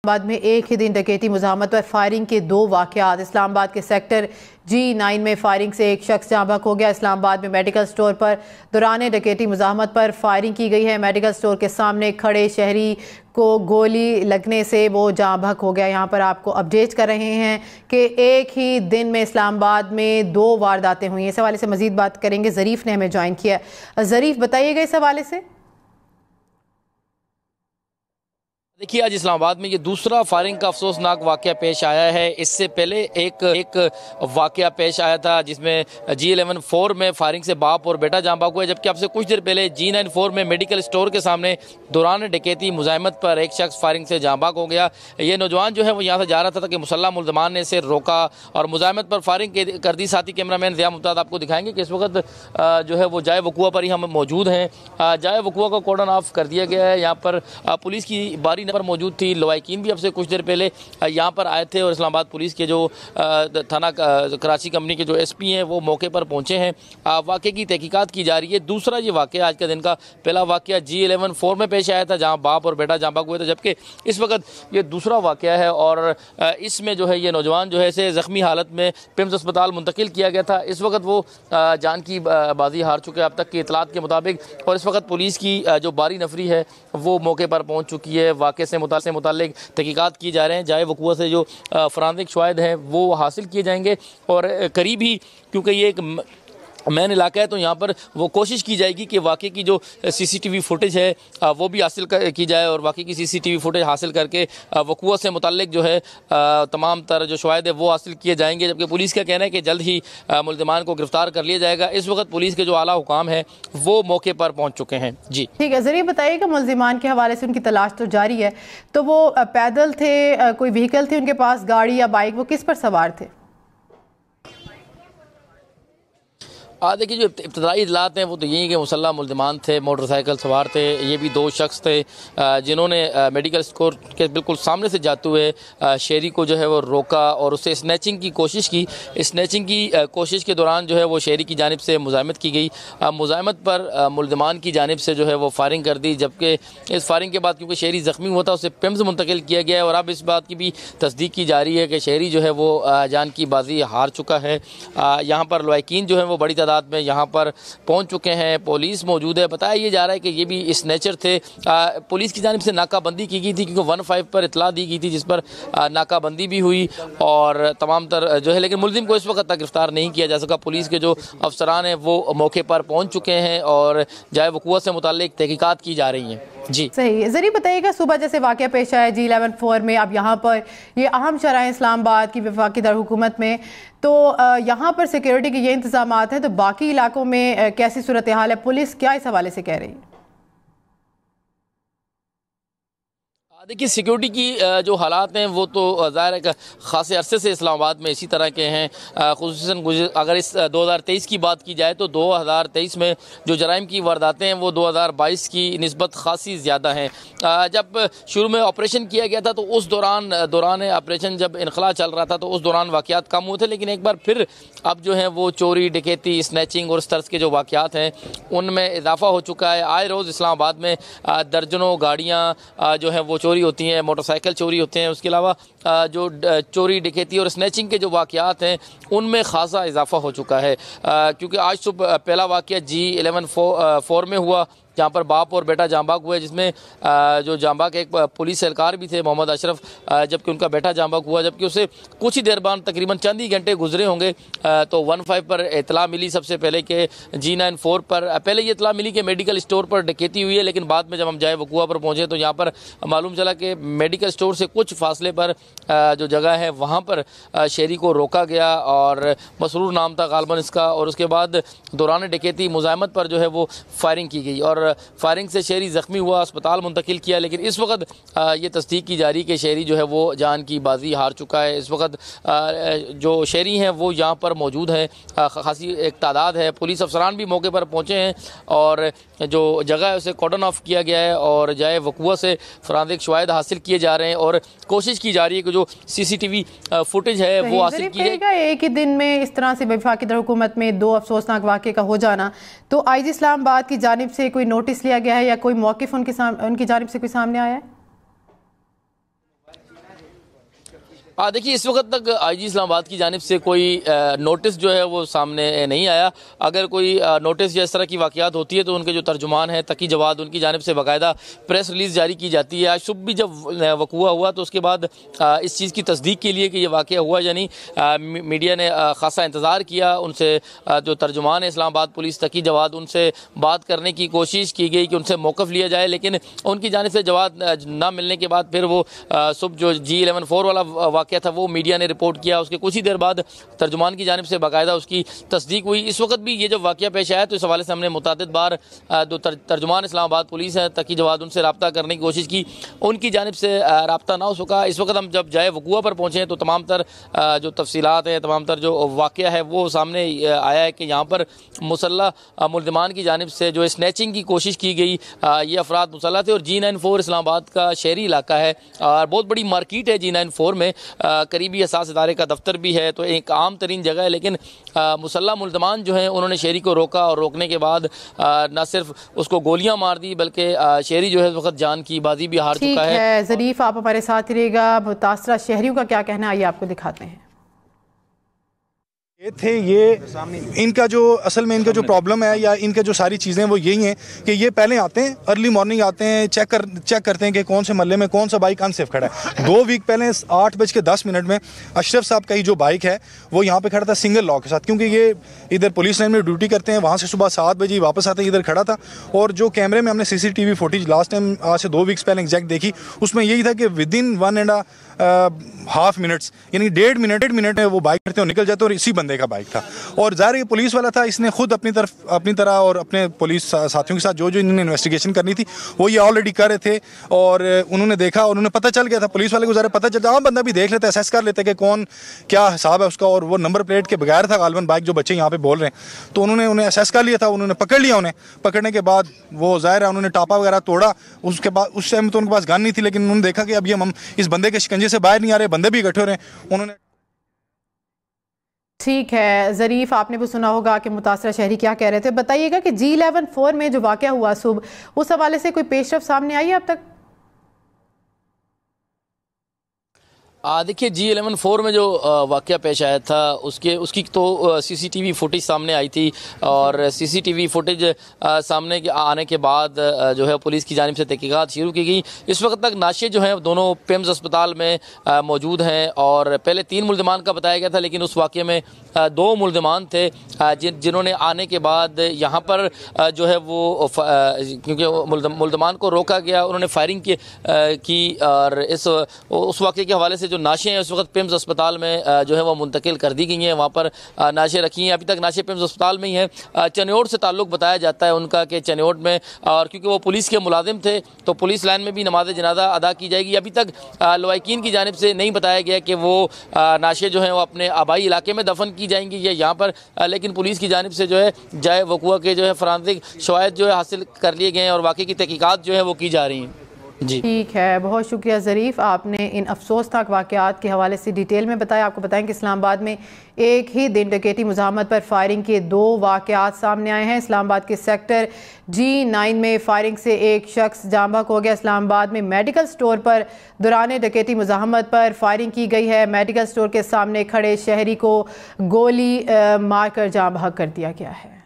बाद में एक ही दिन डकैती मुज़ाहमत पर फायरिंग के 2 वाक़यात। इस्लामाबाद के सेक्टर G9 में फायरिंग से एक शख्स जहाँ बहक हो गया। इस्लामाबाद में मेडिकल स्टोर पर दौरान डकैती मुज़ाहमत पर फायरिंग की गई है। मेडिकल स्टोर के सामने खड़े शहरी को गोली लगने से वो जहाँ बहक हो गया। यहाँ पर आपको अपडेट कर रहे हैं कि एक ही दिन में इस्लामाबाद में 2 वारदातें हुई। इस हवाले से मजीद बात करेंगे। ज़रीफ ने हमें ज्वाइन किया। ज़रीफ, बताइएगा इस हवाले से। देखिए, आज इस्लामाबाद में ये दूसरा फायरिंग का अफसोसनाक वाक़या पेश आया है। इससे पहले एक वाक़या पेश आया था जिसमें G11-4 में फायरिंग से बाप और बेटा जान बहक हुए, जबकि आपसे कुछ देर पहले G9-4 में मेडिकल स्टोर के सामने दौरान डकैती मुज़ाहमत पर एक शख्स फायरिंग से जान बहक हो गया। ये नौजवान जो है वो यहाँ से जा रहा था कि मुसल्लह मुल्ज़मान ने इसे रोका और मुज़ाहमत पर फायरिंग कर दी। साथी कैमरामैन ज़िया मुमताज़ आपको दिखाएंगे कि इस वक्त जो है वो जाए वक़ुआ पर ही हम मौजूद हैं। जाए वक़ुआ का कॉर्डन ऑफ कर दिया गया है। यहाँ पर पुलिस की बारी पर मौजूद थी। लवाकिन भी अब से कुछ देर पहले यहाँ पर आए थे और इस्लामाबाद पुलिस के जो थाना कराची कंपनी के जो SP हैं वो मौके पर पहुँचे हैं। वाक़े की तहकीकात की जा रही है। दूसरा ये वाक़या आज के दिन का पहला वाक़या G11-4 में पेश आया था जहाँ बाप और बेटा जान बहक हुए थे, जबकि इस वक्त ये दूसरा वाक़या है और इसमें जो है ये नौजवान जो है इसे ज़ख्मी हालत में पिम्स अस्पताल मुंतकिल किया गया था। इस वक्त वो जान की बाजी हार चुके हैं अब तक की इतलात के मुताबिक, और इस वक्त पुलिस की जो बारी नफरी है वो मौके पर पहुँच चुकी है। वाक़े से मुताल्लिक तहकीकात की जा रहे हैं। जाए वक़ुआ से जो फरांदिक शवाहिद हैं वो हासिल किए जाएंगे और करीब ही, क्योंकि ये एक मैन इलाका है तो यहाँ पर वो कोशिश की जाएगी कि वाकई की जो CCTV फुटेज है वो भी हासिल की जाए और वाकई की CCTV फुटेज हासिल करके वक़ुआ से मुताल्लिक जो है तमाम तर जो शवाहिद है वो हासिल किए जाएंगे। जबकि पुलिस का कहना है कि जल्द ही मुल्ज़मान को गिरफ्तार कर लिया जाएगा। इस वक्त पुलिस के जो आला हुकाम है वो मौके पर पहुँच चुके हैं। जी ठीक है, ज़रिए बताइएगा, मुल्ज़िमान के हवाले से उनकी तलाश तो जारी है, तो वो पैदल थे, कोई व्हीकल थी उनके पास, गाड़ी या बाइक, वो किस पर सवार थे? देखिए, जो इब्तदाई इतलात हैं वो तो यही कि मुसल्लह मुल्ज़मान थे, मोटरसाइकिल सवार थे। ये भी 2 शख्स थे जिन्होंने मेडिकल स्टोर के बिल्कुल सामने से जाते हुए शहरी को जो है वो रोका और उससे स्नैचिंग की कोशिश की। स्नैचिंग की कोशिश के दौरान जो है वो शहरी की जानिब से मुज़ाहमत की गई। मुज़ाहमत पर मुल्ज़मान की जानिब से जो है वो फायरिंग कर दी, जबकि इस फायरिंग के बाद क्योंकि शहरी ज़ख्मी हुआ था उसे पिम्स मुंतकिल किया गया है और अब इस बात की भी तस्दीक की जा रही है कि शहरी जो है वो जान की बाजी हार चुका है। यहाँ पर लवाकिन जो है वो बड़ी तादाद में यहाँ पर पहुँच चुके हैं। पुलिस मौजूद है। बताया ये जा रहा है कि ये भी स्नैचर थे। पुलिस की जानिब से नाकाबंदी की गई थी क्योंकि 1-5 पर इतला दी गई थी जिस पर नाकाबंदी भी हुई और तमाम तर जो है, लेकिन मुल्ज़िम को इस वक्त तक गिरफ्तार नहीं किया जा सका। पुलिस के जो अफसरान हैं वो मौके पर पहुँच चुके हैं और जाए वक़ुआ से मुताल्लिक तहकीकात की जा रही हैं। जी सही। ज़रिए बताइएगा, सुबह जैसे वाक़या पेश आया G11-4 में, अब यहाँ पर ये अहम शराह इस्लामाबाद की वफाकी दारहुकूमत में, तो यहाँ पर सिक्योरिटी के ये इंतजाम हैं, तो बाकी इलाकों में कैसी सूरत हाल है? पुलिस क्या इस हवाले से कह रही है? देखिए, सिक्योरिटी की जो हालात हैं वो तो ज़ाहिर है कि ख़ासे अरसे से इस्लामाबाद में इसी तरह के हैं। ख़ुसूसन अगर इस 2023 की बात की जाए तो 2023 में जो जराइम की वारदातें हैं वो 2022 की निस्बत ख़ासी ज़्यादा हैं। जब शुरू में ऑपरेशन किया गया था तो उस दौरान ऑपरेशन जब इनखला चल रहा था तो उस दौरान वाक़यात कम हुए थे, लेकिन एक बार फिर अब जो है वो चोरी, डकैती, स्नैचिंग और इस तरह के जो वाक़यात हैं उनमें इजाफ़ा हो चुका है। आए रोज़ इस्लामाबाद में दर्जनों गाड़ियाँ जो हैं वो चोरी होती हैं, मोटरसाइकिल चोरी होते हैं। उसके अलावा जो चोरी, डकैती और स्नैचिंग के जो वाक़यात हैं उनमें खासा इजाफा हो चुका है, क्योंकि आज सुबह पहला वाक़या G11-4 में हुआ जहाँ पर बाप और बेटा जान बहक हुए, जिसमें जो जान बहक एक पुलिस एहलकार भी थे मोहम्मद अशरफ, जबकि उनका बेटा जान बहक हुआ। जबकि उसे कुछ ही देर बाद तकरीबन चंद ही घंटे गुजरे होंगे तो 1-5 पर इतला मिली सबसे पहले कि G9-4 पर पहले ये इतला मिली कि मेडिकल स्टोर पर डकैती हुई है, लेकिन बाद में जब हम जाए वक़ुआ पर पहुँचे तो यहाँ पर मालूम चला कि मेडिकल स्टोर से कुछ फासले पर जो जगह है वहाँ पर शहरी को रोका गया और मसरूर नाम था गालबन इसका, और उसके बाद दौरान डकैती मुज़ाहमत पर जो है वो फायरिंग की गई और फायरिंग से शहरी ज़ख्मी हुआ, अस्पताल मुंतकिल किया। लेकिन इस वक्त ये तस्दीक की जा रही कि शहरी जो है वो जान की बाजी हार चुका है। इस वक्त जो शहरी हैं वो यहाँ पर मौजूद हैं, खासी एक तादाद है। पुलिस अफसरान भी मौके पर पहुँचे हैं और जो जगह है उसे कॉर्डन ऑफ किया गया है और जाए वक़ुआ से फरांदिक शवाहिद हासिल किए जा रहे हैं और कोशिश की जा रही है कि जो CCTV फुटेज है वो हासिल की जाए। एक ही दिन में इस तरह से वफाकी दारहुकूमत में 2 अफसोसनाक वाक़े का हो जाना, तो IG इस्लामाबाद की जानिब से कोई नोटिस लिया गया है या कोई मौक़िफ़ उनकी जानिब से कोई सामने आया है? देखिए, इस वक्त तक आईजी इस्लामाबाद की जानिब से कोई नोटिस जो है वो सामने नहीं आया। अगर कोई नोटिस या इस तरह की वाक़यात होती है तो उनके जो तर्जुमान हैं तकी जवाद, उनकी जानिब से बाकायदा प्रेस रिलीज़ जारी की जाती है। आज सुबह भी जब वक़ूआ हुआ तो उसके बाद इस चीज़ की तस्दीक के लिए कि ये वाक़या हुआ या नहीं, मीडिया ने ख़ासा इंतज़ार किया। उनसे जो तर्जुमान है इस्लामाबाद पुलिस तकी जवाद, उनसे बात करने की कोशिश की गई कि उनसे मौक़िफ़ लिया जाए, लेकिन उनकी जानिब से जवाब ना मिलने के बाद फिर वो सुबह जो G11-4 वाला क्या था वो मीडिया ने रिपोर्ट किया। उसके कुछ ही देर बाद तर्जुमान की जानिब से बाकायदा उसकी तस्दीक हुई। इस वक्त भी ये जब वाक़या पेश आया तो इस हवाले से हमने मुतादिद बार जो तर्जुमान इस्लामाबाद पुलिस है तकी जवाद, उनसे रब्ता करने की कोशिश की, उनकी जानिब से रब्ता ना हो सका। इस वक्त हम जब जाए वक़ूआ पर पहुँचे तो तमाम तर जो तफसीलात हैं, तमाम तर जो वाक़या है वो सामने आया है कि यहाँ पर मुसल्लह मुल्ज़मान की जानिब से जो स्नैचिंग की कोशिश की गई, ये अफराद मुसल्लह थे। और G94 इस्लामाबाद का शहरी इलाका है और बहुत बड़ी मार्केट है G94 में, करीबी असास इदारे का दफ्तर भी है, तो एक आम तरीन जगह है। लेकिन मुसल्लह मुल्ज़मान जो हैं उन्होंने शहरी को रोका और रोकने के बाद न सिर्फ उसको गोलियां मार दी बल्कि शहरी जो है इस वक्त जान की बाजी भी हार चुका है। ज़रीफ, आप हमारे साथ रहिएगा। मुतासरा शहरियों का क्या कहना है आइए आपको दिखाते हैं। ये थे ये इनका जो असल में इनका जो प्रॉब्लम है या इनका जो सारी चीज़ें वो यही हैं कि ये पहले आते हैं, अर्ली मॉर्निंग आते हैं, चेक करते हैं कि कौन से महल्ले में कौन सा बाइक अनसेफ खड़ा है। 2 वीक पहले 8:10 में अशरफ साहब का ही जो बाइक है वो यहाँ पे खड़ा था सिंगल लॉक के साथ, क्योंकि ये इधर पुलिस लाइन में ड्यूटी करते हैं, वहाँ से सुबह 7 बजे वापस आते हैं, इधर खड़ा था। और जो कैमरे में हमने CCTV फुटेज लास्ट टाइम आज से 2 वीक्स पहले एग्जैक्ट देखी, उसमें यही था कि विदिन 1.5 मिनट्स यानी 1.5 मिनट में वो बाइक करते और निकल जाते, और इसी बंदे का बाइक था। और ज़ाहिर ये पुलिस वाला था, इसने खुद अपनी तरह और अपने पुलिस साथियों के साथ जो इन्होंने इन्वेस्टिगेशन करनी थी वो ये ऑलरेडी कर रहे थे। और उन्होंने देखा और उन्हें पता चल गया था, पुलिस वाले को ज़रा पता चलता, आम बंदा भी देख लेता, असेस कर लेते कि कौन क्या हिसाब है उसका, और वो नंबर प्लेट के बगैर था गालबन बाइक, जो बच्चे यहाँ पे बोल रहे हैं। तो उन्होंने उन्हें असेस कर लिया था, उन्होंने पकड़ लिया। उन्हें पकड़ने के बाद वो ज़ाहिर है उन्होंने टापा वगैरह तोड़ा। उसके बाद उस टाइम तो उनके पास गन नहीं थी, लेकिन उन्होंने देखा कि अब ये हम इस बंदे के शिकंजे से बाहर नहीं आ रहे, बंदे भी इकट्ठे हो रहे हैं। उन्होंने ठीक है ज़रीफ, आपने भी सुना होगा कि मुतासरा शहरी क्या कह रहे थे। बताइएगा कि G11-4 में जो वाक़या हुआ सुबह, उस हवाले से कोई पेशरफ सामने आई है अब तक? देखिए, G11-4 में जो वाक़या पेश आया था उसकी तो CCTV फुटेज सामने आई थी, और CCTV फुटेज सामने आने के बाद जो है पुलिस की जानिब से तहकीकात शुरू की गई। इस वक्त तक नाशे जो हैं दोनों पिम्स अस्पताल में मौजूद हैं, और पहले 3 मुल्ज़मान का बताया गया था, लेकिन उस वाक़े में 2 मुल्ज़मान थे जिन्होंने आने के बाद यहाँ पर जो है वो क्योंकि मुल्ज़मान को रोका गया, उन्होंने फायरिंग की और उस वाक़े के हवाले से जो नाशे हैं उस वक्त पिम्स अस्पताल में जो है वो मुंतकिल कर दी गई हैं। वहाँ पर नाशे रखी हैं, अभी तक नाशे पिम्स अस्पताल में ही हैं। चनियोट से ताल्लुक़ बताया जाता है उनका कि चनियोट में, और क्योंकि वो पुलिस के मुलाजिम थे तो पुलिस लाइन में भी नमाज जनाजा अदा की जाएगी। अभी तक लवाकिन की जानिब से नहीं बताया गया कि वो नाशे जो हैं वो अपने आबाई इलाके में दफन की जाएंगी या यहाँ पर, लेकिन पुलिस की जानिब से जो है जाए वक़ूआ के जो है फरांसिक शवाहिद जो है हासिल कर लिए गए हैं और वाक़े की तहकीकात जो है वो की जा रही हैं। जी ठीक है, बहुत शुक्रिया ज़रीफ, आपने इन अफसोसनाक वाक़यात के हवाले से डिटेल में बताया। आपको बताएं कि इस्लामाबाद में एक ही दिन डकैती मुज़ाहमत पर फायरिंग के 2 वाक़यात सामने आए हैं। इस्लामाबाद के सेक्टर G9 में फायरिंग से एक शख्स जाँ बहक हो गया। इस्लामाबाद में मेडिकल स्टोर पर दौरान डकैती मुज़ाहमत पर फायरिंग की गई है। मेडिकल स्टोर के सामने खड़े शहरी को गोली मारकर जाँ बहक कर दिया गया है।